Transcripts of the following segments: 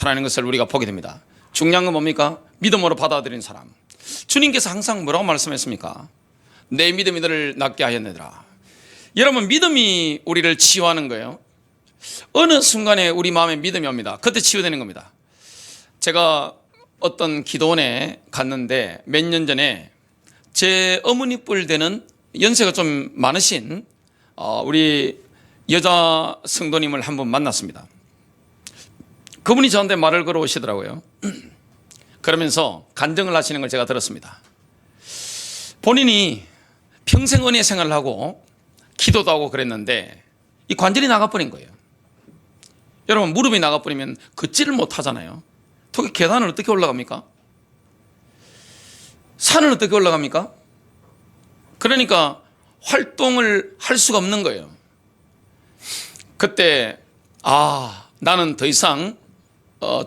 나타나는 것을 우리가 보게 됩니다. 중요한 건 뭡니까? 믿음으로 받아들인 사람. 주님께서 항상 뭐라고 말씀했습니까? 내 믿음이 너를 낫게 하였느니라. 여러분, 믿음이 우리를 치유하는 거예요. 어느 순간에 우리 마음에 믿음이 옵니다. 그때 치유되는 겁니다. 제가 어떤 기도원에 갔는데 몇 년 전에 제 어머니 뻘 되는 연세가 좀 많으신 우리 여자 성도님을 한번 만났습니다. 그분이 저한테 말을 걸어오시더라고요. 그러면서 간증을 하시는 걸 제가 들었습니다. 본인이 평생 은혜 생활을 하고 기도도 하고 그랬는데 이 관절이 나가버린 거예요. 여러분, 무릎이 나가버리면 걷지를 못하잖아요. 특히 계단을 어떻게 올라갑니까? 산을 어떻게 올라갑니까? 그러니까 활동을 할 수가 없는 거예요. 그때 나는 더 이상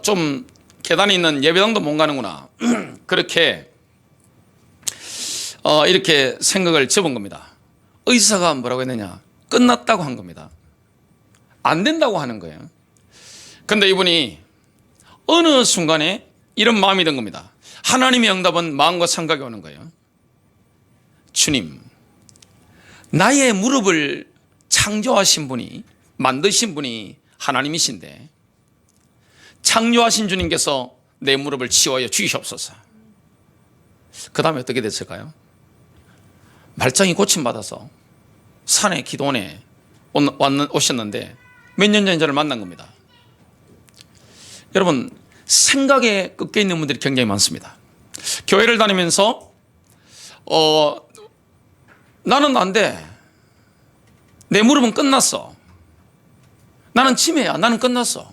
좀 계단에 있는 예배당도 못 가는구나. 그렇게 이렇게 생각을 접은 겁니다. 의사가 뭐라고 했느냐? 끝났다고 한 겁니다. 안 된다고 하는 거예요. 근데 이분이 어느 순간에 이런 마음이 든 겁니다. 하나님의 응답은 마음과 생각이 오는 거예요. 주님, 나의 무릎을 창조하신 분이, 만드신 분이 하나님이신데 창조하신 주님께서 내 무릎을 치유하여 주시옵소서. 그 다음에 어떻게 됐을까요? 말짱이 고침받아서 산에 기도원에 오셨는데 몇 년 전에 저를 만난 겁니다. 여러분, 생각에 꺾여 있는 분들이 굉장히 많습니다. 교회를 다니면서 나는 안 돼. 내 무릎은 끝났어. 나는 치매야. 나는 끝났어.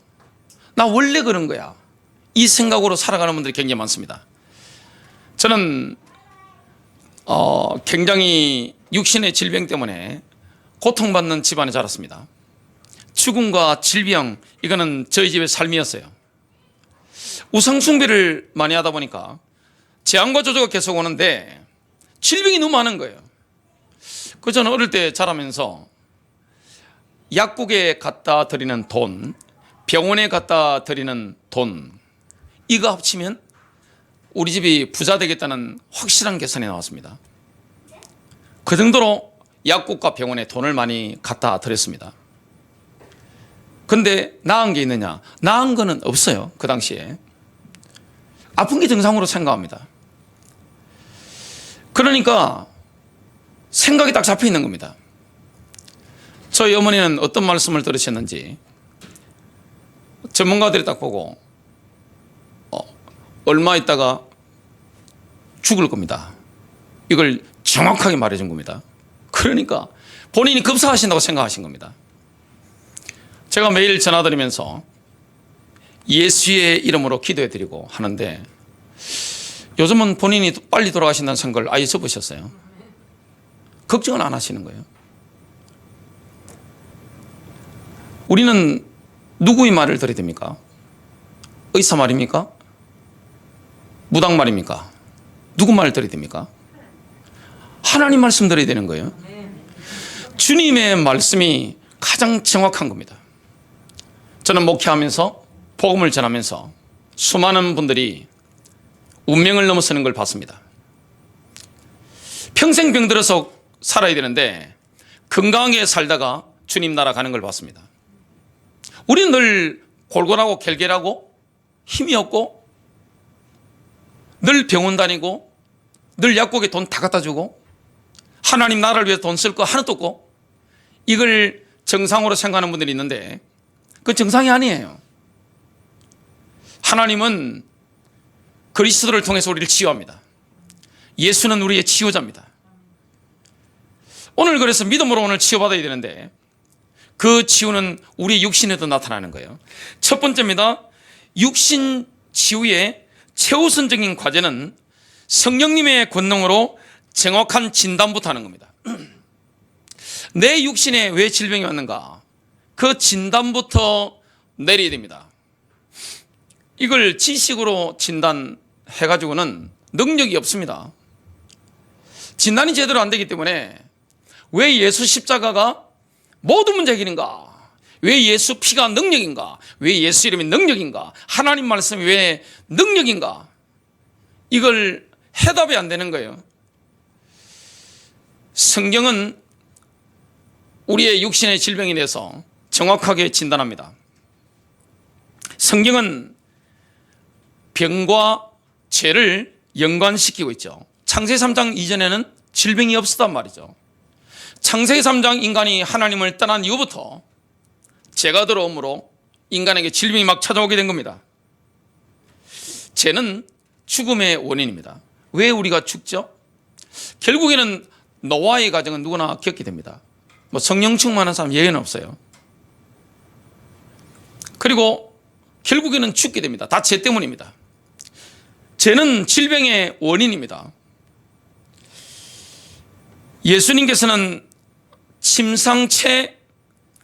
나 원래 그런 거야. 이 생각으로 살아가는 분들이 굉장히 많습니다. 저는 굉장히 육신의 질병 때문에 고통받는 집안에 자랐습니다. 죽음과 질병, 이거는 저희 집의 삶이었어요. 우상숭배를 많이 하다 보니까 재앙과 저주가 계속 오는데 질병이 너무 많은 거예요. 그래서 저는 어릴 때 자라면서 약국에 갖다 드리는 돈, 병원에 갖다 드리는 돈, 이거 합치면 우리 집이 부자 되겠다는 확실한 계산이 나왔습니다. 그 정도로 약국과 병원에 돈을 많이 갖다 드렸습니다. 근데 나은 게 있느냐? 나은 거는 없어요. 그 당시에. 아픈 게 정상으로 생각합니다. 그러니까 생각이 딱 잡혀 있는 겁니다. 저희 어머니는 어떤 말씀을 들으셨는지 전문가들이 딱 보고 얼마 있다가 죽을 겁니다. 이걸 정확하게 말해준 겁니다. 그러니까 본인이 급사하신다고 생각하신 겁니다. 제가 매일 전화드리면서 예수의 이름으로 기도해드리고 하는데 요즘은 본인이 빨리 돌아가신다는 생각을 아예 접으셨어요. 걱정은 안 하시는 거예요. 우리는 누구의 말을 들어야 됩니까? 의사 말입니까? 무당 말입니까? 누구 말을 들어야 됩니까? 하나님 말씀 들어야 되는 거예요. 주님의 말씀이 가장 정확한 겁니다. 저는 목회하면서 복음을 전하면서 수많은 분들이 운명을 넘어서는 걸 봤습니다. 평생 병들어서 살아야 되는데 건강하게 살다가 주님 나라 가는 걸 봤습니다. 우리는 늘 골골하고 결결하고 힘이 없고 늘 병원 다니고 늘 약국에 돈 다 갖다 주고 하나님 나라를 위해서 돈 쓸 거 하나도 없고 이걸 정상으로 생각하는 분들이 있는데 그건 정상이 아니에요. 하나님은 그리스도를 통해서 우리를 치유합니다. 예수는 우리의 치유자입니다. 오늘 그래서 믿음으로 오늘 치유받아야 되는데 그 치유는 우리 육신에도 나타나는 거예요. 첫 번째입니다. 육신 치유의 최우선적인 과제는 성령님의 권능으로 정확한 진단부터 하는 겁니다. 내 육신에 왜 질병이 왔는가? 그 진단부터 내려야 됩니다. 이걸 지식으로 진단해가지고는 능력이 없습니다. 진단이 제대로 안 되기 때문에 왜 예수 십자가가 모든 문제 해결인가? 왜 예수 피가 능력인가? 왜 예수 이름이 능력인가? 하나님 말씀이 왜 능력인가? 이걸 해답이 안 되는 거예요. 성경은 우리의 육신의 질병에 대해서 정확하게 진단합니다. 성경은 병과 죄를 연관시키고 있죠. 창세기 3장 이전에는 질병이 없었단 말이죠. 창세기 3장 인간이 하나님을 떠난 이후부터 죄가 들어옴으로 인간에게 질병이 막 찾아오게 된 겁니다. 죄는 죽음의 원인입니다. 왜 우리가 죽죠? 결국에는 노아의 가정은 누구나 겪게 됩니다. 뭐 성령 충만한 사람 예외는 없어요. 그리고 결국에는 죽게 됩니다. 다 죄 때문입니다. 죄는 질병의 원인입니다. 예수님께서는 침상체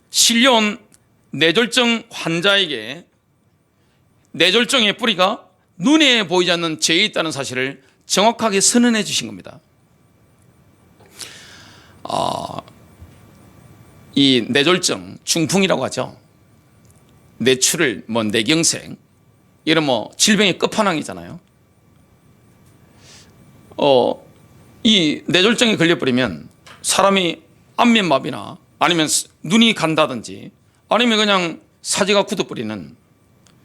실려온 뇌졸중 환자에게 뇌졸중의 뿌리가 눈에 보이지 않는 죄에 있다는 사실을 정확하게 선언해 주신 겁니다. 이 뇌졸중, 중풍이라고 하죠. 뇌출혈, 뇌경색, 이런 질병의 끝판왕이잖아요. 이 뇌졸중에 걸려버리면 사람이 안면마비나 아니면 눈이 간다든지 아니면 그냥 사지가 굳어버리는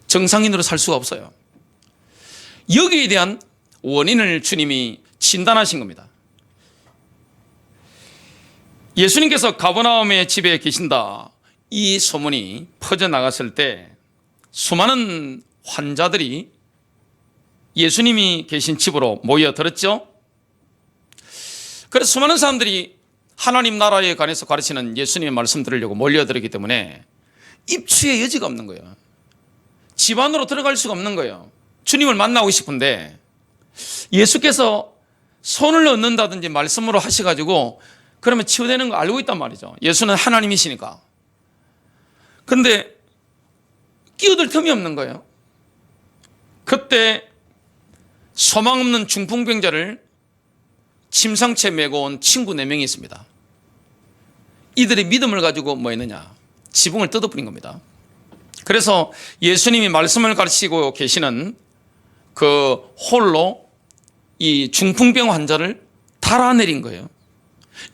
정상인으로 살 수가 없어요. 여기에 대한 원인을 주님이 진단하신 겁니다. 예수님께서 가버나움의 집에 계신다, 이 소문이 퍼져나갔을 때 수많은 환자들이 예수님이 계신 집으로 모여들었죠. 그래서 수많은 사람들이 하나님 나라에 관해서 가르치는 예수님의 말씀 들으려고 몰려들었기 때문에 입추의 여지가 없는 거예요. 집 안으로 들어갈 수가 없는 거예요. 주님을 만나고 싶은데 예수께서 손을 얹는다든지 말씀으로 하셔가지고 그러면 치유되는 거 알고 있단 말이죠. 예수는 하나님이시니까. 근데 끼어들 틈이 없는 거예요. 그때 소망 없는 중풍병자를 침상채 메고 온 친구 4명이 있습니다. 이들의 믿음을 가지고 뭐 했느냐? 지붕을 뜯어버린 겁니다. 그래서 예수님이 말씀을 가르치고 계시는 그 홀로 이 중풍병 환자를 달아내린 거예요.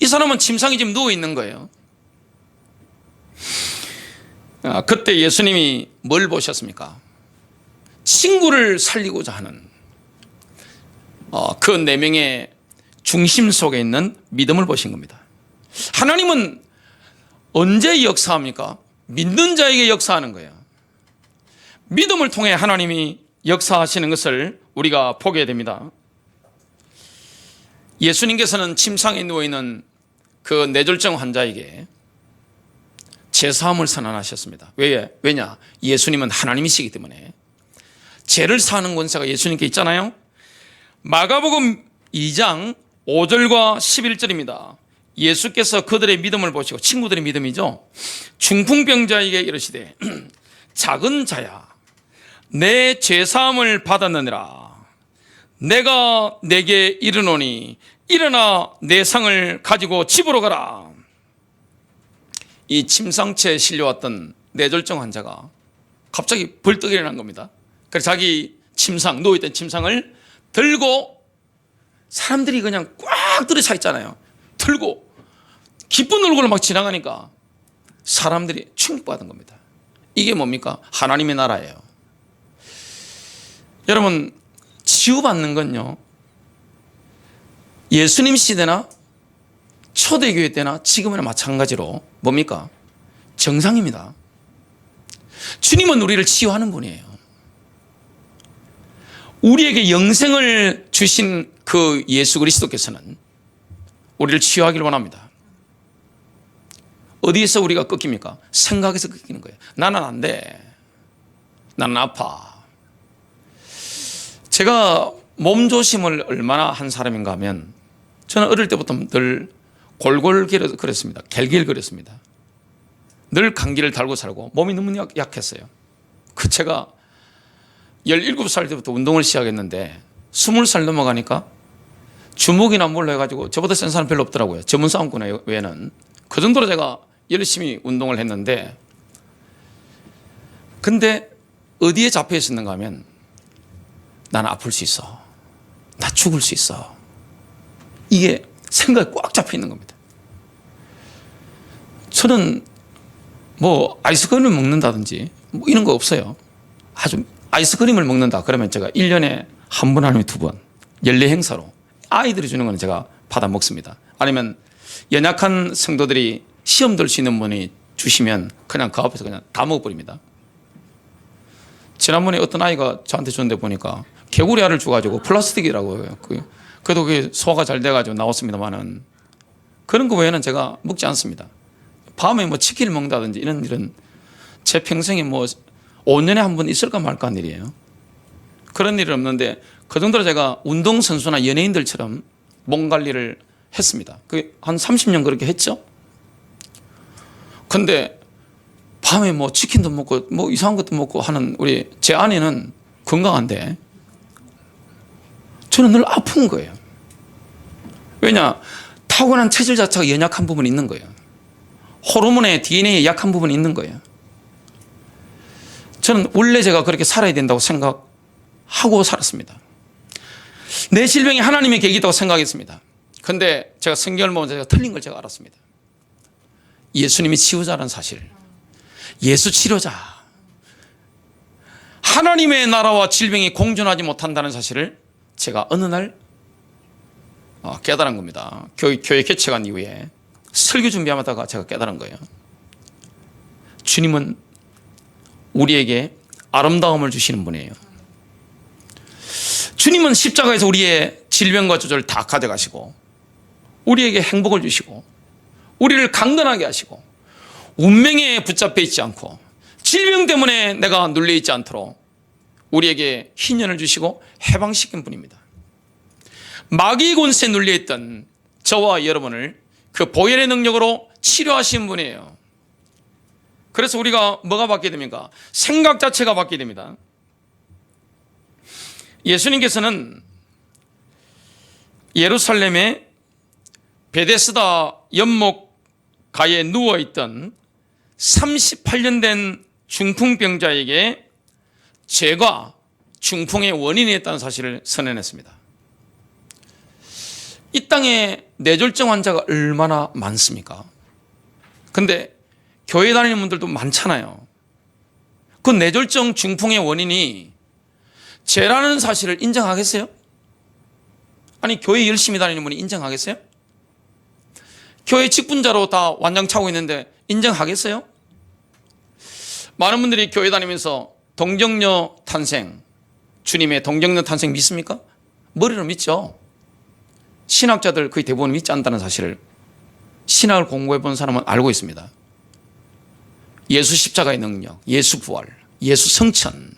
이 사람은 침상에 지금 누워 있는 거예요. 그때 예수님이 뭘 보셨습니까? 친구를 살리고자 하는 그 4명의 중심 속에 있는 믿음을 보신 겁니다. 하나님은 언제 역사합니까? 믿는 자에게 역사하는 거예요. 믿음을 통해 하나님이 역사하시는 것을 우리가 보게 됩니다. 예수님께서는 침상에 누워있는 그 뇌졸중 환자에게 죄사함을 선언하셨습니다. 왜냐? 예수님은 하나님이시기 때문에. 죄를 사하는 권세가 예수님께 있잖아요. 마가복음 2장 5절과 11절입니다. 예수께서 그들의 믿음을 보시고, 친구들의 믿음이죠, 중풍병자에게 이르시되 작은 자야, 내 죄사함을 받았느니라. 내가 내게 이르노니 일어나 내 상을 가지고 집으로 가라. 이 침상체에 실려왔던 뇌졸중 환자가 갑자기 벌떡 일어난 겁니다. 그래서 자기 침상, 누워있던 침상을 들고, 사람들이 그냥 꽉 들어차 있잖아요. 들고 기쁜 얼굴로 막 지나가니까 사람들이 충격받은 겁니다. 이게 뭡니까? 하나님의 나라예요. 여러분, 치유받는 건요, 예수님 시대나 초대교회 때나 지금이나 마찬가지로 뭡니까? 정상입니다. 주님은 우리를 치유하는 분이에요. 우리에게 영생을 주신 그 예수 그리스도께서는 우리를 치유하기를 원합니다. 어디에서 우리가 꺾입니까? 생각에서 꺾이는 거예요. 나는 안 돼. 나는 아파. 제가 몸조심을 얼마나 한 사람인가 하면, 저는 어릴 때부터 늘 골골거렸습니다. 갤길거렸습니다. 늘 감기를 달고 살고 몸이 너무 약했어요. 제가 17살 때부터 운동을 시작했는데 20살 넘어가니까 주먹이나 뭘로 해가지고 저보다 센 사람 별로 없더라고요. 전문 싸움꾼 외에는. 그 정도로 제가 열심히 운동을 했는데 근데 어디에 잡혀 있었는가 하면 나는 아플 수 있어. 나 죽을 수 있어. 이게 생각이 꽉 잡혀 있는 겁니다. 저는 뭐 아이스크림을 먹는다든지 뭐 이런 거 없어요. 아주 아이스크림을 먹는다 그러면 제가 1년에 한 번 아니면 두 번 연례 행사로 아이들이 주는 건 제가 받아 먹습니다. 아니면 연약한 성도들이 시험 들 수 있는 분이 주시면 그냥 그 앞에서 그냥 다 먹어버립니다. 지난번에 어떤 아이가 저한테 줬는데 보니까 개구리 알을 줘가지고 플라스틱이라고 해요. 그래도 그게 소화가 잘 돼가지고 나왔습니다만은 그런 거 외에는 제가 먹지 않습니다. 밤에 뭐 치킨을 먹는다든지 이런 일은 제 평생에 뭐 5년에 한 번 있을까 말까 한 일이에요. 그런 일은 없는데 그 정도로 제가 운동선수나 연예인들처럼 몸 관리를 했습니다. 그게 한 30년 그렇게 했죠. 근데 밤에 뭐 치킨도 먹고 뭐 이상한 것도 먹고 하는 우리 제 아내는 건강한데 저는 늘 아픈 거예요. 왜냐? 타고난 체질 자체가 연약한 부분이 있는 거예요. 호르몬의 DNA에 약한 부분이 있는 거예요. 저는 원래 제가 그렇게 살아야 된다고 생각하고 살았습니다. 내 질병이 하나님의 계획이라고 생각했습니다. 그런데 제가 성경을 보면서 제가 틀린 걸 제가 알았습니다. 예수님이 치유자라는 사실, 예수 치료자, 하나님의 나라와 질병이 공존하지 못한다는 사실을 제가 어느 날 깨달은 겁니다. 교회 개척한 이후에 설교 준비하다가 제가 깨달은 거예요. 주님은 우리에게 아름다움을 주시는 분이에요. 주님은 십자가에서 우리의 질병과 조절을 다 가져가시고 우리에게 행복을 주시고 우리를 강건하게 하시고 운명에 붙잡혀 있지 않고 질병 때문에 내가 눌려 있지 않도록 우리에게 희년을 주시고 해방시킨 분입니다. 마귀 권세에 눌려 있던 저와 여러분을 그 보혈의 능력으로 치료하신 분이에요. 그래서 우리가 뭐가 바뀌게 됩니까? 생각 자체가 바뀌게 됩니다. 예수님께서는 예루살렘의 베데스다 연못가에 누워있던 38년 된 중풍병자에게 죄가 중풍의 원인이었다는 사실을 선언했습니다. 이 땅에 뇌졸중 환자가 얼마나 많습니까? 근데 교회 다니는 분들도 많잖아요. 그 뇌졸중 중풍의 원인이 죄라는 사실을 인정하겠어요? 아니 교회 열심히 다니는 분이 인정하겠어요? 교회 직분자로 다 완장 차고 있는데 인정하겠어요? 많은 분들이 교회 다니면서 동정녀 탄생, 주님의 동정녀 탄생 믿습니까? 머리로 믿죠. 신학자들 거의 대부분 믿지 않는다는 사실을 신학을 공부해 본 사람은 알고 있습니다. 예수 십자가의 능력, 예수 부활, 예수 성천,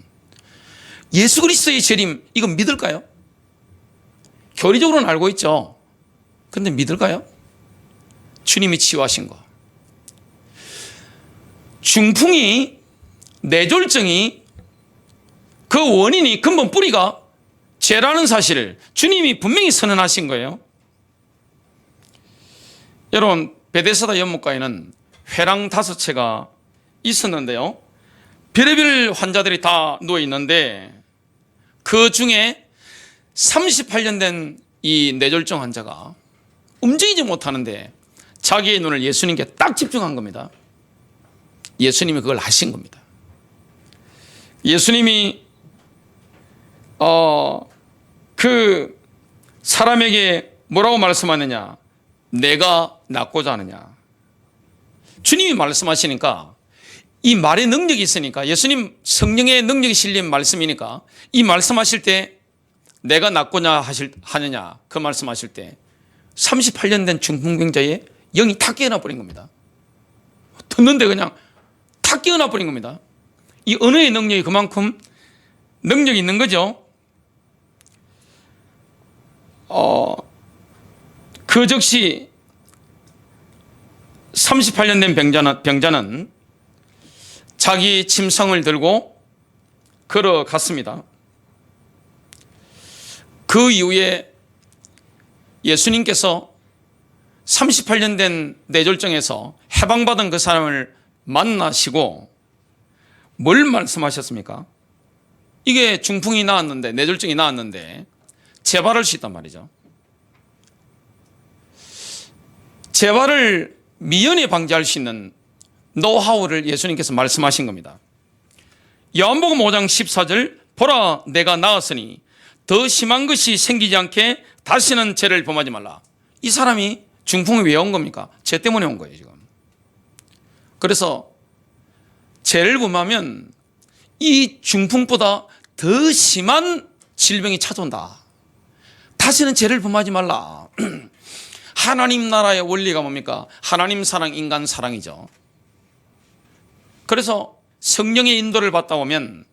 예수 그리스도의 재림, 이거 믿을까요? 교리적으로는 알고 있죠. 그런데 믿을까요? 주님이 치유하신 거. 중풍이, 뇌졸중이 그 원인이 근본 뿌리가 죄라는 사실을 주님이 분명히 선언하신 거예요. 여러분, 베데스다 연못가에는 회랑 5채가 있었는데요. 별의별 환자들이 다 누워 있는데 그 중에 38년 된 이 뇌졸중 환자가 움직이지 못하는데 자기의 눈을 예수님께 딱 집중한 겁니다. 예수님이 그걸 하신 겁니다. 예수님이 그 사람에게 뭐라고 말씀하느냐? 내가 낫고자 하느냐? 주님이 말씀하시니까 이 말의 능력이 있으니까 예수님 성령의 능력이 실린 말씀이니까 이 말씀하실 때 내가 낫고자 하느냐 그 말씀하실 때 38년 된 중풍병자의 영이 탁 깨어나 버린 겁니다. 듣는데 그냥 탁 깨어나 버린 겁니다. 이 언어의 능력이 그만큼 능력이 있는 거죠. 그 즉시 38년 된 병자는 자기 침상을 들고 걸어갔습니다. 그 이후에 예수님께서 38년 된 뇌졸중에서 해방받은 그 사람을 만나시고 뭘 말씀하셨습니까? 이게 중풍이 나왔는데, 뇌졸중이 나왔는데 재발할 수 있단 말이죠. 재발을 미연에 방지할 수 있는 노하우를 예수님께서 말씀하신 겁니다. 요한복음 5장 14절, 보라 내가 나았으니 더 심한 것이 생기지 않게 다시는 죄를 범하지 말라. 이 사람이 중풍이 왜 온 겁니까? 죄 때문에 온 거예요 지금. 그래서 죄를 범하면 이 중풍보다 더 심한 질병이 찾아온다. 다시는 죄를 범하지 말라. 하나님 나라의 원리가 뭡니까? 하나님 사랑, 인간 사랑이죠. 그래서 성령의 인도를 받다 보면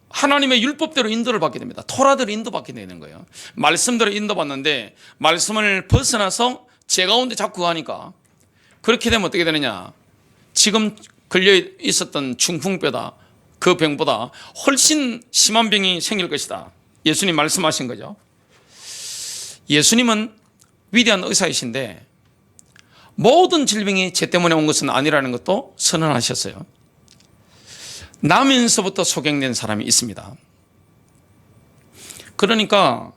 하나님의 율법대로 인도를 받게 됩니다. 토라대로 인도받게 되는 거예요. 말씀대로 인도받는데 말씀을 벗어나서 죄 가운데 자꾸 가니까 그렇게 되면 어떻게 되느냐? 지금 걸려 있었던 중풍뼈다, 그 병보다 훨씬 심한 병이 생길 것이다. 예수님 말씀하신 거죠. 예수님은 위대한 의사이신데 모든 질병이 죄 때문에 온 것은 아니라는 것도 선언하셨어요. 나면서부터 소경된 사람이 있습니다. 그러니까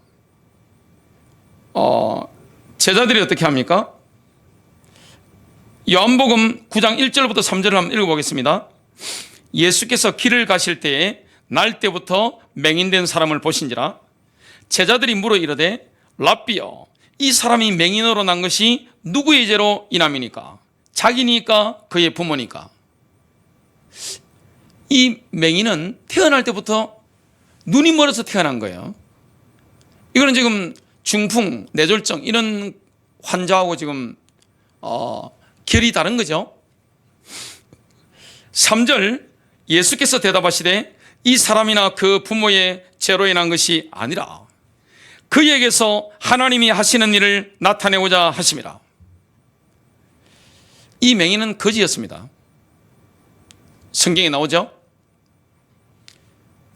제자들이 어떻게 합니까? 요한복음 9장 1절부터 3절을 한번 읽어보겠습니다. 예수께서 길을 가실 때에 날 때부터 맹인된 사람을 보신지라. 제자들이 물어 이르되 랍비여, 이 사람이 맹인으로 난 것이 누구의 죄로 인함이니까? 자기니까 그의 부모니까? 이 맹인은 태어날 때부터 눈이 멀어서 태어난 거예요. 이거는 지금 중풍, 뇌졸중 이런 환자하고 지금 결이 다른 거죠. 3절, 예수께서 대답하시되 이 사람이나 그 부모의 죄로 인한 것이 아니라 그에게서 하나님이 하시는 일을 나타내고자 하심이라. 이 맹인은 거지였습니다. 성경에 나오죠.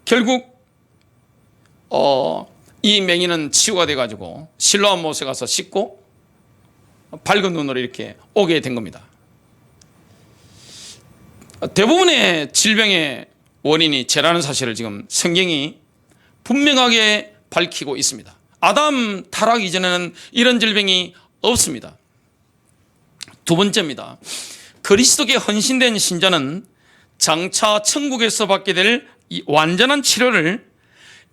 결국 이 맹인은 치유가 돼가지고 실로암 못에 가서 씻고 밝은 눈으로 이렇게 오게 된 겁니다. 대부분의 질병의 원인이 죄라는 사실을 지금 성경이 분명하게 밝히고 있습니다. 아담 타락 이전에는 이런 질병이 없습니다. 두 번째입니다. 그리스도께 헌신된 신자는 장차 천국에서 받게 될 이 완전한 치료를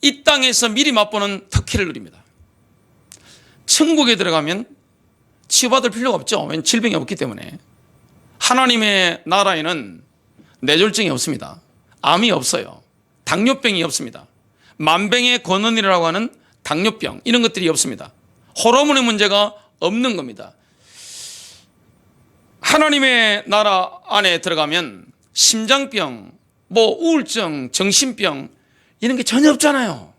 이 땅에서 미리 맛보는 특혜를 누립니다. 천국에 들어가면 치유받을 필요가 없죠. 왜냐하면 질병이 없기 때문에. 하나님의 나라에는 뇌졸중이 없습니다. 암이 없어요. 당뇨병이 없습니다. 만병의 근원이라고 하는 당뇨병 이런 것들이 없습니다. 호르몬의 문제가 없는 겁니다. 하나님의 나라 안에 들어가면 심장병, 우울증, 정신병 이런 게 전혀 없잖아요.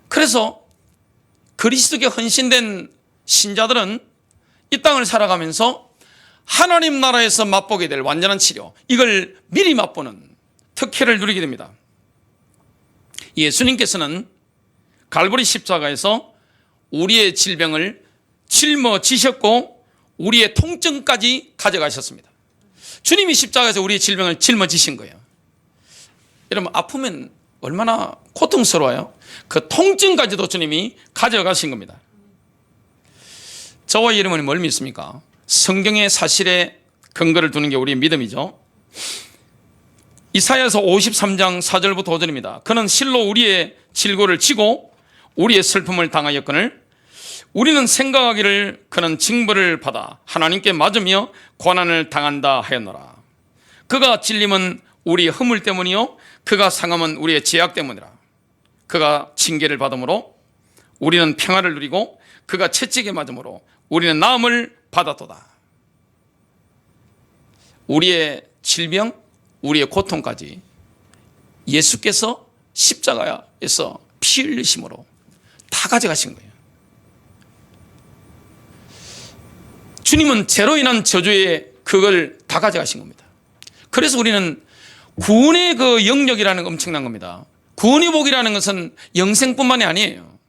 그래서 그리스도께 헌신된 신자들은 이 땅을 살아가면서 하나님 나라에서 맛보게 될 완전한 치료, 이걸 미리 맛보는 특혜를 누리게 됩니다. 예수님께서는 갈보리 십자가에서 우리의 질병을 짊어지셨고 우리의 통증까지 가져가셨습니다. 주님이 십자가에서 우리의 질병을 짊어지신 거예요. 여러분, 아프면 얼마나 고통스러워요. 그 통증까지도 주님이 가져가신 겁니다. 저와 여러분이 뭘 믿습니까? 성경의 사실에 근거를 두는 게 우리의 믿음이죠. 이사야서 53장 4절부터 5절입니다. 그는 실로 우리의 질고를 지고 우리의 슬픔을 당하였거늘 우리는 생각하기를 그는 징벌을 받아 하나님께 맞으며 고난을 당한다 하였노라. 그가 찔림은 우리의 허물 때문이요 그가 상함은 우리의 죄악 때문이라. 그가 징계를 받음으로 우리는 평화를 누리고 그가 채찍에 맞음으로 우리는 나음을 받았도다. 우리의 질병, 우리의 고통까지 예수께서 십자가에서 피 흘리심으로 다 가져가신 거예요. 주님은 죄로 인한 저주에 그걸 다 가져가신 겁니다. 그래서 우리는 구원의 그 영역이라는 게 엄청난 겁니다. 구원의 복이라는 것은 영생뿐만이 아니에요.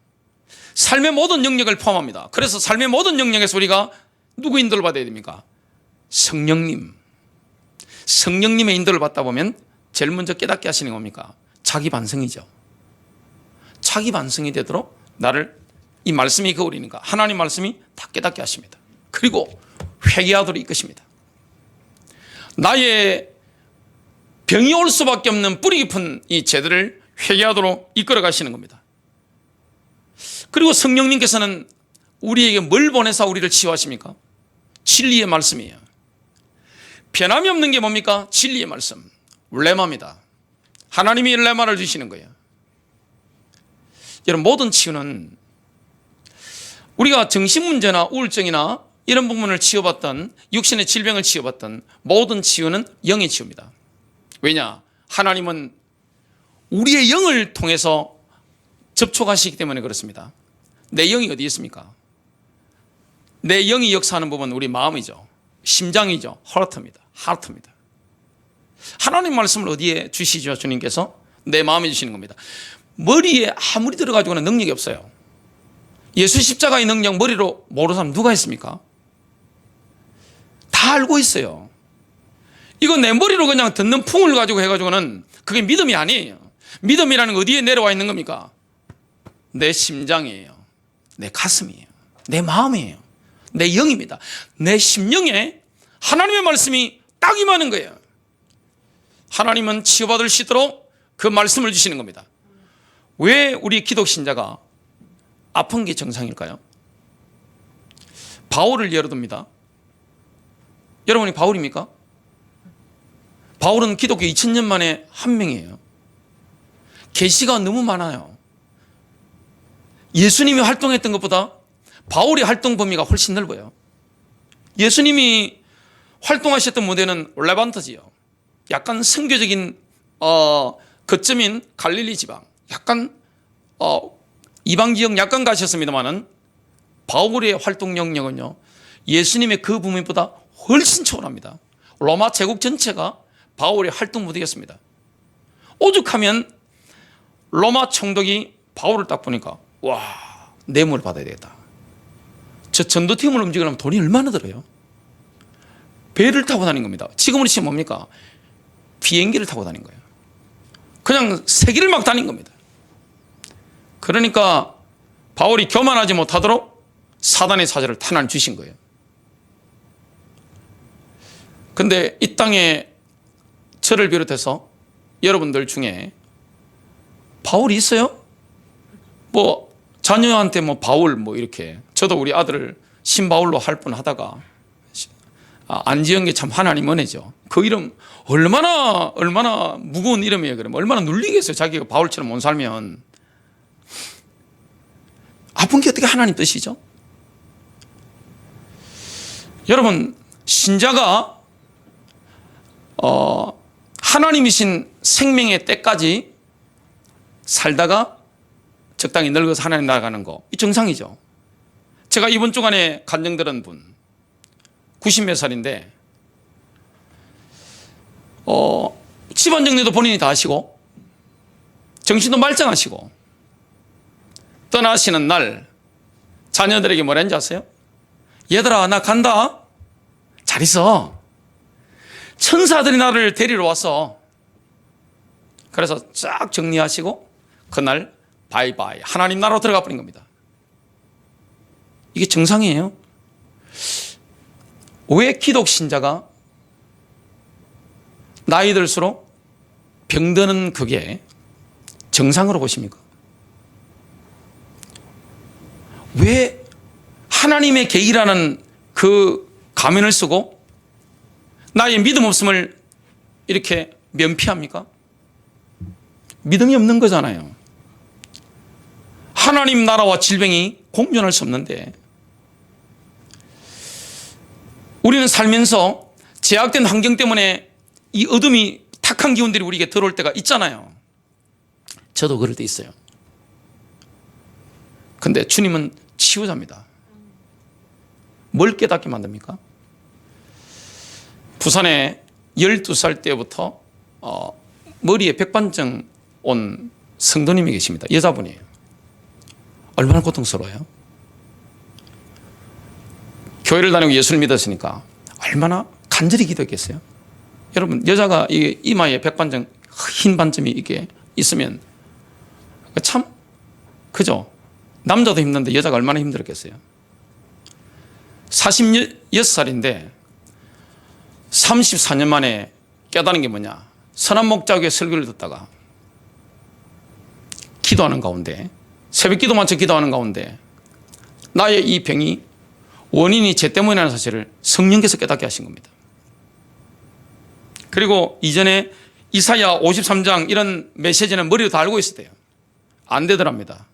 삶의 모든 영역을 포함합니다. 그래서 삶의 모든 영역에서 우리가 누구 인도를 받아야 됩니까? 성령님. 성령님의 인도를 받다 보면 제일 먼저 깨닫게 하시는 겁니까? 자기 반성이죠. 자기 반성이 되도록 나를 이 말씀이 거울이니까 하나님 말씀이 다 깨닫게 하십니다. 그리고 회개하도록 이끄십니다. 나의 병이 올 수밖에 없는 뿌리 깊은 이 죄들을 회개하도록 이끌어 가시는 겁니다. 그리고 성령님께서는 우리에게 뭘 보내서 우리를 치유하십니까? 진리의 말씀이에요. 변함이 없는 게 뭡니까? 진리의 말씀, 레마입니다. 하나님이 레마를 주시는 거예요. 여러분, 모든 치유는 우리가 정신문제나 우울증이나 이런 부분을 치유받던, 육신의 질병을 치유받던 모든 치유는 영의 치유입니다. 왜냐? 하나님은 우리의 영을 통해서 접촉하시기 때문에 그렇습니다. 내 영이 어디 있습니까? 내 영이 역사하는 부분은 우리 마음이죠. 심장이죠. 하트입니다. 하나님 말씀을 어디에 주시죠? 주님께서 내 마음에 주시는 겁니다. 머리에 아무리 들어가지고는 능력이 없어요. 예수 십자가의 능력 머리로 모르는 사람 누가 있습니까? 다 알고 있어요. 이거 내 머리로 그냥 듣는 풍을 가지고 해가지고는 그게 믿음이 아니에요. 믿음이라는 건 어디에 내려와 있는 겁니까? 내 심장이에요. 내 가슴이에요. 내 마음이에요. 내 영입니다. 내 심령에 하나님의 말씀이 딱 임하는 거예요. 하나님은 치유받을 수 있도록 그 말씀을 주시는 겁니다. 왜 우리 기독신자가 아픈 게 정상일까요? 바울을 예로 듭니다. 여러분이 바울입니까? 바울은 기독교 2000년 만에 한 명이에요. 계시가 너무 많아요. 예수님이 활동했던 것보다 바울의 활동 범위가 훨씬 넓어요. 예수님이 활동하셨던 무대는 레반트지요. 약간 선교적인 거점인 갈릴리 지방, 약간 이방 지역 약간 가셨습니다만은 바울의 활동 영역은요, 예수님의 그 부분보다 훨씬 초월합니다. 로마 제국 전체가 바울의 활동 무대였습니다. 오죽하면 로마 총독이 바울을 딱 보니까 와, 뇌물을 받아야 되겠다. 저 전도팀을 움직이려면 돈이 얼마나 들어요? 배를 타고 다닌 겁니다. 지금으로 치면 뭡니까? 비행기를 타고 다닌 거예요. 그냥 세계를 막 다닌 겁니다. 그러니까 바울이 교만하지 못하도록 사단의 사자를 하나님 주신 거예요. 근데 이 땅에 저를 비롯해서 여러분들 중에 바울이 있어요? 뭐 자녀한테 뭐 바울 뭐 이렇게, 저도 우리 아들을 신바울로 할 뻔 하다가 안 지은 게 참 하나님 은혜죠. 그 이름 얼마나 무거운 이름이에요. 그러면 얼마나 눌리겠어요. 자기가 바울처럼 못 살면. 아픈 게 어떻게 하나님 뜻이죠? 여러분, 신자가 하나님이신 생명의 때까지 살다가 적당히 늙어서 하나님 나아가는 거, 이 정상이죠. 제가 이번 주간에 간증들은 분 90몇 살인데 집안 정리도 본인이 다 하시고 정신도 말짱하시고 떠나시는 날 자녀들에게 뭐라 했는지 아세요? 얘들아, 나 간다. 잘 있어. 천사들이 나를 데리러 왔어. 그래서 쫙 정리하시고 그날 바이바이 하나님 나라로 들어가 버린 겁니다. 이게 정상이에요? 왜 기독 신자가 나이 들수록 병드는 그게 정상으로 보십니까? 왜 하나님의 계기라는 그 가면을 쓰고 나의 믿음 없음을 이렇게 면피합니까? 믿음이 없는 거잖아요. 하나님 나라와 질병이 공존할 수 없는데 우리는 살면서 제약된 환경 때문에 이 어둠이 탁한 기운들이 우리에게 들어올 때가 있잖아요. 저도 그럴 때 있어요. 근데 주님은 치유자입니다. 뭘 깨닫게 만듭니까? 부산에 12살 때부터 머리에 백반증 온 성도님이 계십니다. 여자분이에요. 얼마나 고통스러워요? 교회를 다니고 예수를 믿었으니까 얼마나 간절히 기도했겠어요? 여러분, 여자가 이마에 백반점, 흰 반점이 이게 있으면 참, 그죠? 남자도 힘든데 여자가 얼마나 힘들었겠어요. 46살인데 34년 만에 깨달은 게 뭐냐? 선한 목자국의 설교를 듣다가 기도하는 가운데, 새벽 기도 마쳐 기도하는 가운데 나의 이 병이 원인이 죄 때문이라는 사실을 성령께서 깨닫게 하신 겁니다. 그리고 이전에 이사야 53장 이런 메시지는 머리로 다 알고 있었대요. 안 되더랍니다.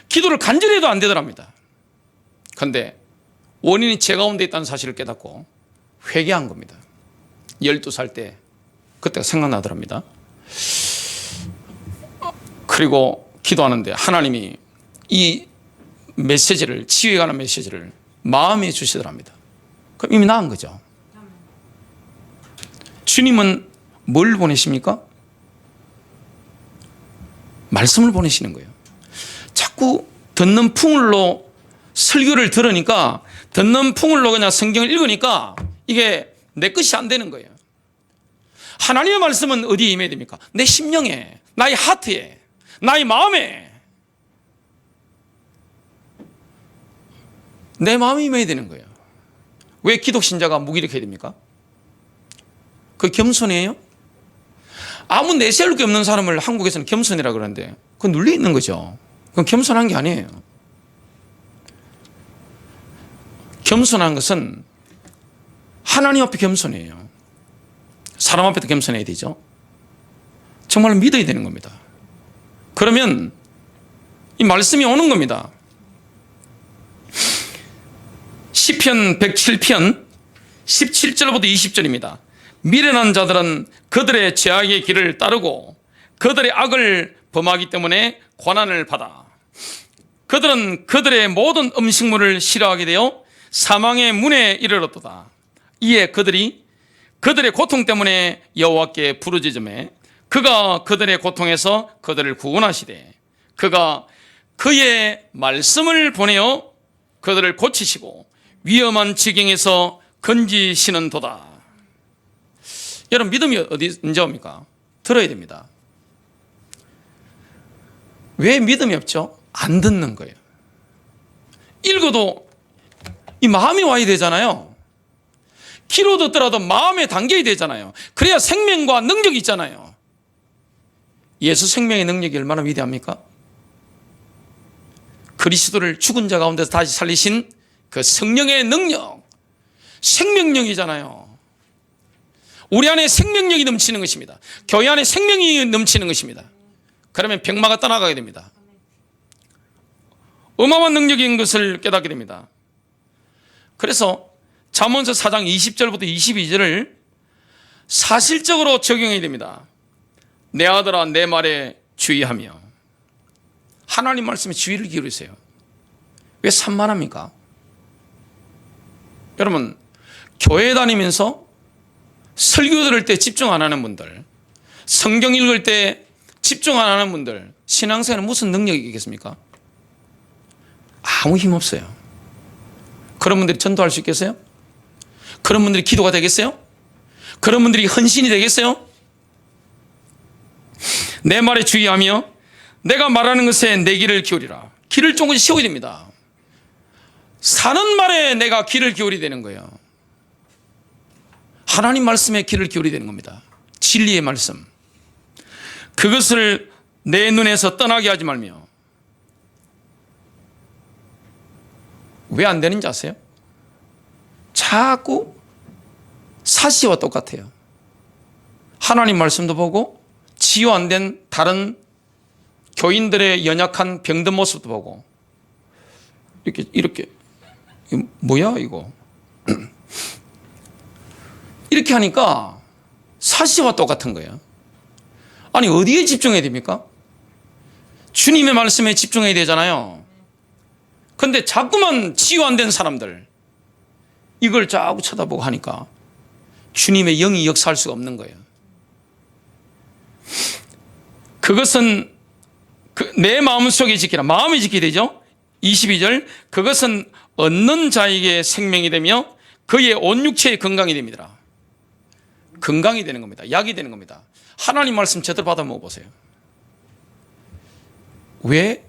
기도를 간절히 해도 안 되더랍니다. 그런데 원인이 죄 가운데 있다는 사실을 깨닫고 회개한 겁니다. 12살 때 그때가 생각나더랍니다. 그리고 기도하는데 하나님이 이 메시지를, 치유에 관한 메시지를 마음에 주시더랍니다. 그럼 이미 나은 거죠. 주님은 뭘 보내십니까? 말씀을 보내시는 거예요. 자꾸 듣는 풍울로 설교를 들으니까, 듣는 풍울로 그냥 성경을 읽으니까 이게 내 것이 안 되는 거예요. 하나님의 말씀은 어디에 임해야 됩니까? 내 심령에, 나의 하트에, 나의 마음에, 내 마음이 임해야 되는 거예요. 왜 기독신자가 무기력해야 됩니까? 그 겸손이에요? 아무 내세울 게 없는 사람을 한국에서는 겸손이라고 그러는데 그건 눌려 있는 거죠. 그건 겸손한 게 아니에요. 겸손한 것은 하나님 앞에 겸손해요. 사람 앞에도 겸손해야 되죠. 정말 믿어야 되는 겁니다. 그러면 이 말씀이 오는 겁니다. 시편 107편 17절부터 20절입니다. 미련한 자들은 그들의 죄악의 길을 따르고 그들의 악을 범하기 때문에 고난을 받아 그들은 그들의 모든 음식물을 싫어하게 되어 사망의 문에 이르렀도다. 이에 그들이 그들의 고통 때문에 여호와께 부르짖으매 그가 그들의 고통에서 그들을 구원하시되 그가 그의 말씀을 보내어 그들을 고치시고 위험한 지경에서 건지시는도다. 여러분, 믿음이 언제 옵니까? 들어야 됩니다. 왜 믿음이 없죠? 안 듣는 거예요. 읽어도 이 마음이 와야 되잖아요. 귀로 듣더라도 마음에 담겨야 되잖아요. 그래야 생명과 능력이 있잖아요. 예수 생명의 능력이 얼마나 위대합니까? 그리스도를 죽은 자 가운데서 다시 살리신 그 성령의 능력, 생명력이잖아요. 우리 안에 생명력이 넘치는 것입니다. 교회 안에 생명이 넘치는 것입니다. 그러면 병마가 떠나가게 됩니다. 어마어마한 능력인 것을 깨닫게 됩니다. 그래서 잠언서 4장 20절부터 22절을 사실적으로 적용해야 됩니다. 내 아들아 내 말에 주의하며. 하나님 말씀에 주의를 기울이세요. 왜 산만합니까? 여러분, 교회 다니면서 설교 들을 때 집중 안 하는 분들, 성경 읽을 때 집중 안 하는 분들, 신앙생활은 무슨 능력이 있겠습니까? 아무 힘 없어요. 그런 분들이 전도할 수 있겠어요? 그런 분들이 기도가 되겠어요? 그런 분들이 헌신이 되겠어요? 내 말에 주의하며 내가 말하는 것에 내 귀를 기울이라. 귀를 조금씩 세워야 됩니다. 사는 말에 내가 귀를 기울이야 되는 거예요. 하나님 말씀에 귀를 기울이야 되는 겁니다. 진리의 말씀. 그것을 내 눈에서 떠나게 하지 말며. 왜 안 되는지 아세요? 자꾸 사시와 똑같아요. 하나님 말씀도 보고 치유 안 된 다른 교인들의 연약한 병든 모습도 보고 이렇게 이거 뭐야 이거 이렇게 하니까 사시와 똑같은 거예요. 아니 어디에 집중해야 됩니까? 주님의 말씀에 집중해야 되잖아요. 그런데 자꾸만 치유 안 된 사람들 이걸 자꾸 쳐다보고 하니까 주님의 영이 역사할 수가 없는 거예요. 그것은 내 마음속에 지키라. 마음이 지키게 되죠. 22절 그것은 얻는 자에게 생명이 되며 그의 온 육체의 건강이 됩니다. 건강이 되는 겁니다. 약이 되는 겁니다. 하나님 말씀 제대로 받아 먹어보세요. 왜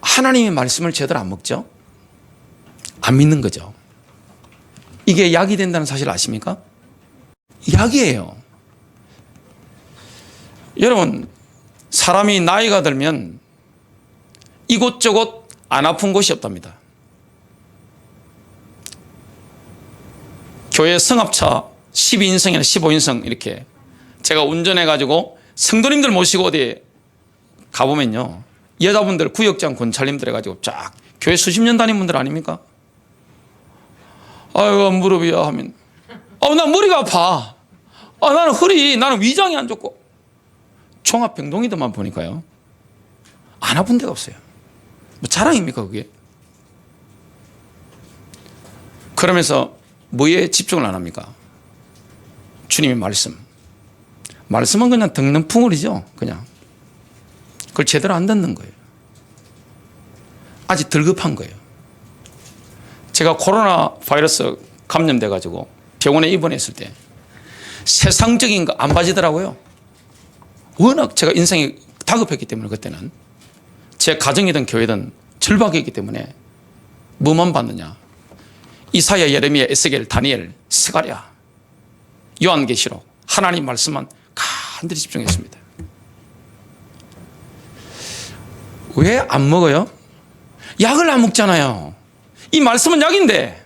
하나님의 말씀을 제대로 안 먹죠? 안 믿는 거죠. 이게 약이 된다는 사실 아십니까? 약이에요. 여러분, 사람이 나이가 들면 이곳저곳 안 아픈 곳이 없답니다. 교회 성합차 12인승이나 15인승 이렇게 제가 운전해가지고 성도님들 모시고 어디에 가보면요, 여자분들 구역장 권찰님들 해가지고 쫙 교회 수십 년 다닌 분들 아닙니까? 아이고 무릎이야 하면 난 머리가 아파. 나는 허리, 나는 위장이 안 좋고. 종합병동이들만 보니까요, 안 아픈 데가 없어요. 뭐 자랑입니까 그게? 그러면서 뭐에 집중을 안 합니까? 주님의 말씀. 말씀은 그냥 듣는 풍월이죠. 그냥 그걸 제대로 안 듣는 거예요. 아직 덜 급한 거예요. 제가 코로나 바이러스 감염돼 가지고 병원에 입원했을 때 세상적인 거 안 봐지더라고요. 워낙 제가 인생이 다급했기 때문에 그때는 제 가정이든 교회든 절박했기 때문에 뭐만 봤느냐, 이사야, 예레미야, 에스겔, 다니엘, 스가랴, 요한계시록, 하나님 말씀만 간절히 집중했습니다. 왜 안 먹어요? 약을 안 먹잖아요. 이 말씀은 약인데,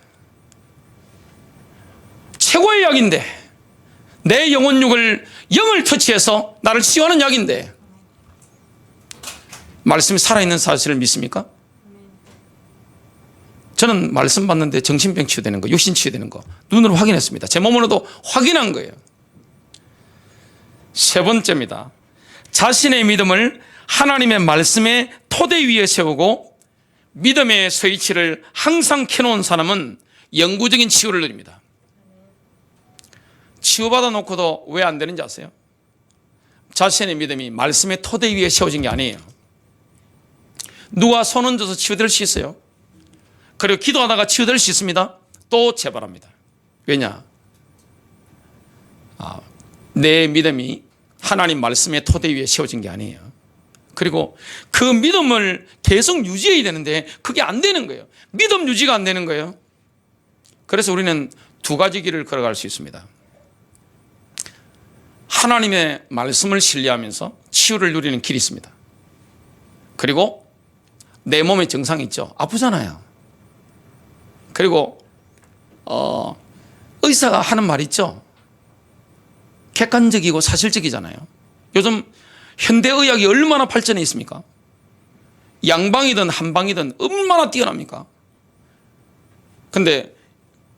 최고의 약인데, 내 영혼육을 영을 터치해서 나를 치유하는 약인데, 말씀이 살아있는 사실을 믿습니까? 저는 말씀 받는데 정신병 치유되는 거, 육신 치유되는 거 눈으로 확인했습니다. 제 몸으로도 확인한 거예요. 세 번째입니다. 자신의 믿음을 하나님의 말씀의 토대 위에 세우고 믿음의 스위치를 항상 켜놓은 사람은 영구적인 치유를 누립니다. 치유받아 놓고도 왜 안 되는지 아세요? 자신의 믿음이 말씀의 토대 위에 세워진 게 아니에요. 누가 손 얹어서 치유될 수 있어요. 그리고 기도하다가 치유될 수 있습니다. 또 재발합니다. 왜냐? 내 믿음이 하나님 말씀의 토대 위에 세워진 게 아니에요. 그리고 그 믿음을 계속 유지해야 되는데 그게 안 되는 거예요. 믿음 유지가 안 되는 거예요. 그래서 우리는 두 가지 길을 걸어갈 수 있습니다. 하나님의 말씀을 신뢰하면서 치유를 누리는 길이 있습니다. 그리고 내 몸에 증상이 있죠. 아프잖아요. 그리고 의사가 하는 말 있죠. 객관적이고 사실적이잖아요. 요즘 현대의학이 얼마나 발전해 있습니까? 양방이든 한방이든 얼마나 뛰어납니까? 근데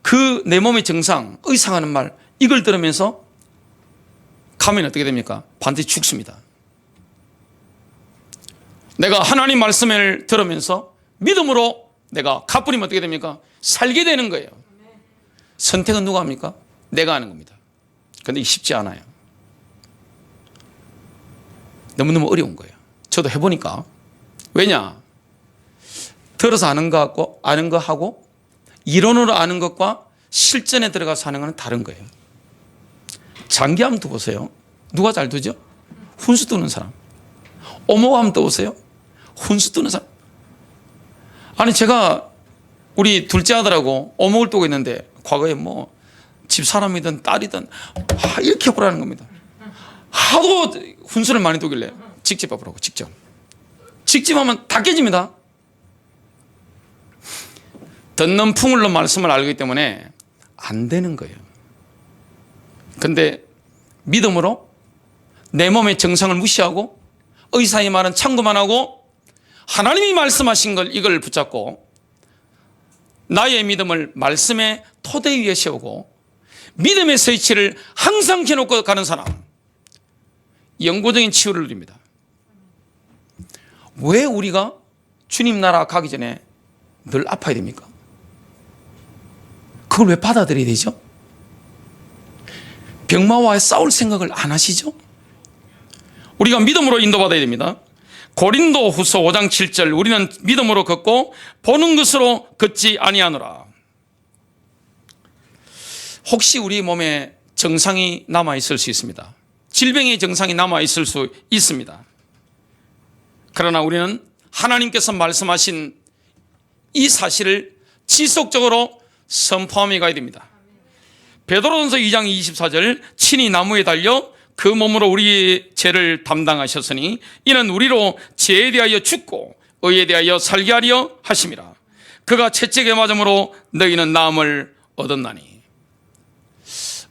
그 내 몸의 증상, 의사가 하는 말, 이걸 들으면서 가면 어떻게 됩니까? 반드시 죽습니다. 내가 하나님 말씀을 들으면서 믿음으로 내가 갚으면 어떻게 됩니까? 살게 되는 거예요. 선택은 누가 합니까? 내가 하는 겁니다. 그런데 쉽지 않아요. 너무너무 어려운 거예요. 저도 해보니까. 왜냐? 들어서 아는 거 같고, 아는 거 하고 이론으로 아는 것과 실전에 들어가서 하는 건 다른 거예요. 장기 한번 두보세요. 누가 잘 두죠? 훈수 두는 사람. 오목 한번 떠보세요. 훈수 두는 사람. 아니 제가 우리 둘째 아들하고 오목을 두고 있는데 과거에 뭐 집사람이든 딸이든 이렇게 해보라는 겁니다. 하도 훈수를 많이 두길래 직접 해보라고. 직접 하면 다 깨집니다. 듣는 풍울로 말씀을 알기 때문에 안 되는 거예요. 근데 믿음으로 내 몸의 정상을 무시하고 의사의 말은 참고만 하고 하나님이 말씀하신 걸 이걸 붙잡고 나의 믿음을 말씀의 토대 위에 세우고 믿음의 스위치를 항상 켜놓고 가는 사람, 영구적인 치유를 누립니다. 왜 우리가 주님 나라 가기 전에 늘 아파야 됩니까? 그걸 왜 받아들여야 되죠? 병마와의 싸울 생각을 안 하시죠? 우리가 믿음으로 인도받아야 됩니다. 고린도 후서 5장 7절 우리는 믿음으로 걷고 보는 것으로 걷지 아니하노라. 혹시 우리 몸에 정상이 남아 있을 수 있습니다. 질병의 정상이 남아 있을 수 있습니다. 그러나 우리는 하나님께서 말씀하신 이 사실을 지속적으로 선포하며 가야 됩니다. 베드로전서 2장 24절, 친히 나무에 달려 그 몸으로 우리의 죄를 담당하셨으니 이는 우리로 죄에 대하여 죽고 의에 대하여 살게 하려 하심이라. 그가 채찍에 맞음으로 너희는 나음을 얻었나니.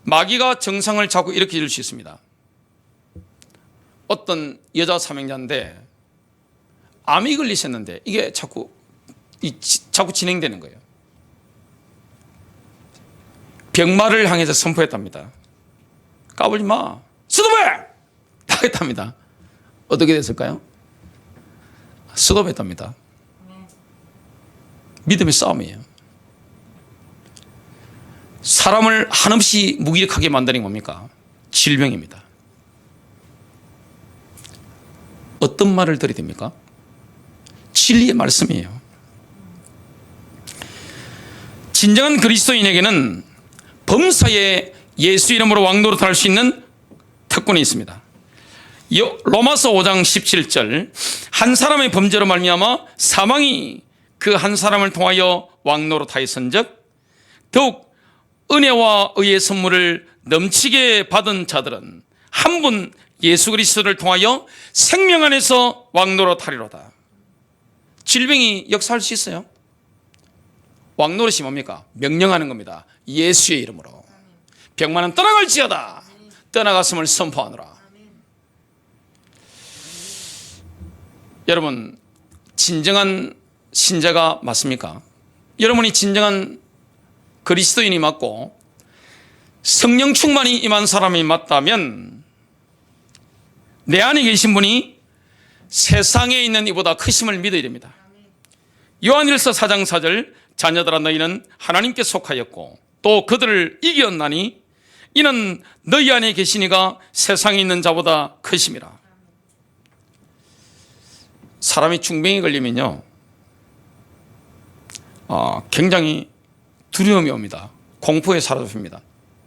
마귀가 정상을 자꾸 이렇게 줄 수 있습니다. 어떤 여자 사명자인데 암이 걸리셨는데 이게 자꾸 진행되는 거예요. 병마를 향해서 선포했답니다. 까불지 마, 스톱해! 하겠답니다. 어떻게 됐을까요? 스톱했답니다. 믿음의 싸움이에요. 사람을 한없이 무기력하게 만드는 게 뭡니까? 질병입니다. 어떤 말을 들어야 됩니까? 진리의 말씀이에요. 진정한 그리스도인에게는 범사에 예수 이름으로 왕노릇할 수 있는 특권이 있습니다. 로마서 5장 17절, 한 사람의 범죄로 말미암아 사망이 그 한 사람을 통하여 왕노릇하였은즉 더욱 은혜와 의의 선물을 넘치게 받은 자들은 한 분 예수 그리스도를 통하여 생명 안에서 왕노릇하리로다. 질병이 역사할 수 있어요. 왕노릇이 뭡니까? 명령하는 겁니다. 예수의 이름으로. 병만은 떠나갈지어다. 떠나갔음을 선포하노라. 여러분, 진정한 신자가 맞습니까? 여러분이 진정한 그리스도인이 맞고 성령 충만이 임한 사람이 맞다면 내 안에 계신 분이 세상에 있는 이보다 크심을 믿어야 됩니다. 요한일서 4장 4절, 자녀들아 너희는 하나님께 속하였고 또 그들을 이겼나니 이는 너희 안에 계시니가 세상에 있는 자보다 크심이라. 사람이 중병이 걸리면요, 굉장히 두려움이 옵니다. 공포에 사로잡힙니다.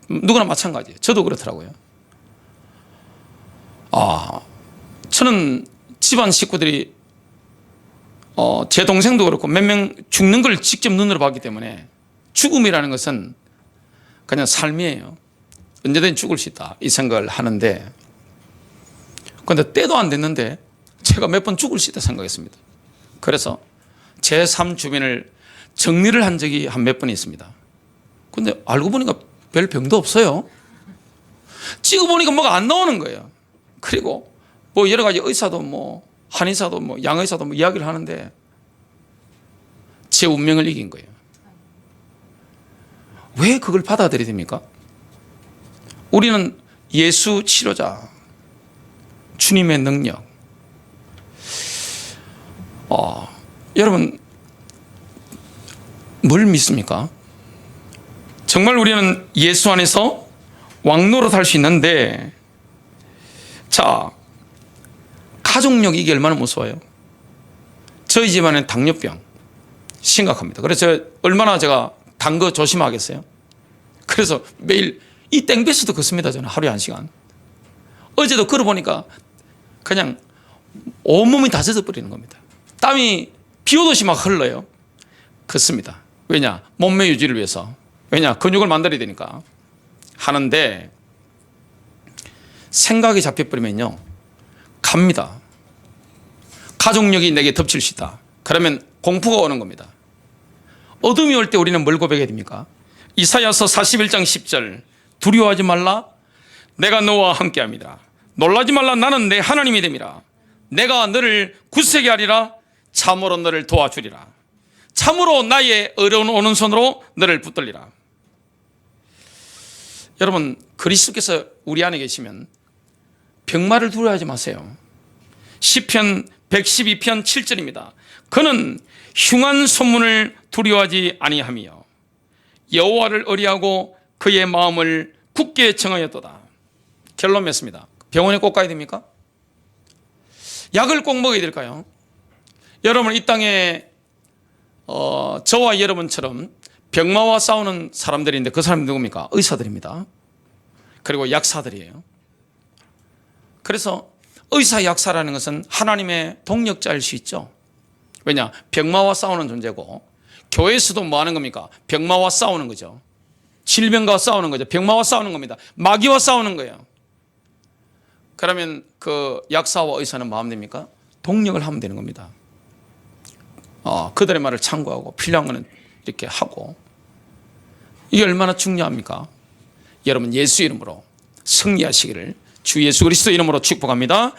누구나 마찬가지예요. 저도 그렇더라고요. 저는 집안 식구들이 제 동생도 그렇고 몇 명 죽는 걸 직접 눈으로 봤기 때문에 죽음이라는 것은 그냥 삶이에요. 언제든지 죽을 수 있다 이 생각을 하는데, 그런데 때도 안 됐는데 제가 몇 번 죽을 수 있다 생각했습니다. 그래서 제 삶 주변을 정리를 한 적이 한 몇 번 있습니다. 근데 알고 보니까 별 병도 없어요. 찍어보니까 뭐가 안 나오는 거예요. 그리고 뭐 여러 가지 의사도 뭐 한의사도 뭐 양의사도 뭐 이야기를 하는데 제 운명을 이긴 거예요. 왜 그걸 받아들여야 됩니까? 우리는 예수 치료자, 주님의 능력. 여러분, 뭘 믿습니까? 정말 우리는 예수 안에서 왕노릇 할 수 있는데, 자, 가족력이 이게 얼마나 무서워요. 저희 집안엔 당뇨병 심각합니다. 그래서 얼마나 제가 단 거 조심하겠어요. 그래서 매일 이 땡볕에도 걷습니다. 저는 하루에 1시간. 어제도 걸어보니까 그냥 온몸이 다 젖어버리는 겁니다. 땀이 비 오듯이 막 흘러요. 걷습니다. 왜냐? 몸매 유지를 위해서. 왜냐? 근육을 만들어야 되니까. 하는데 생각이 잡혀버리면요, 갑니다. 가족력이 내게 덮칠 수 있다. 그러면 공포가 오는 겁니다. 어둠이 올 때 우리는 뭘 고백해야 됩니까? 이사야서 41장 10절, 두려워하지 말라, 내가 너와 함께함이라. 놀라지 말라, 나는 내 하나님이 됨이라. 내가 너를 굳세게 하리라. 참으로 너를 도와주리라. 참으로 나의 어려운 오른손으로 너를 붙들리라. 여러분, 그리스도께서 우리 안에 계시면 병마를 두려워하지 마세요. 시편 112편 7절입니다. 그는 흉한 소문을 두려워하지 아니하며 여호와를 의뢰하고 그의 마음을 굳게 정하였도다. 결론 맺습니다. 병원에 꼭 가야 됩니까? 약을 꼭 먹어야 될까요? 여러분, 이 땅에 저와 여러분처럼 병마와 싸우는 사람들인데 그 사람이 누굽니까? 의사들입니다. 그리고 약사들이에요. 그래서 의사, 약사라는 것은 하나님의 동력자일 수 있죠. 왜냐? 병마와 싸우는 존재고, 교회에서도 뭐 하는 겁니까? 병마와 싸우는 거죠. 질병과 싸우는 거죠. 병마와 싸우는 겁니다. 마귀와 싸우는 거예요. 그러면 그 약사와 의사는 뭐 하면 됩니까? 동력을 하면 되는 겁니다. 그들의 말을 참고하고 필요한 거는 이렇게 하고. 이게 얼마나 중요합니까? 여러분, 예수 이름으로 승리하시기를 주 예수 그리스도 이름으로 축복합니다.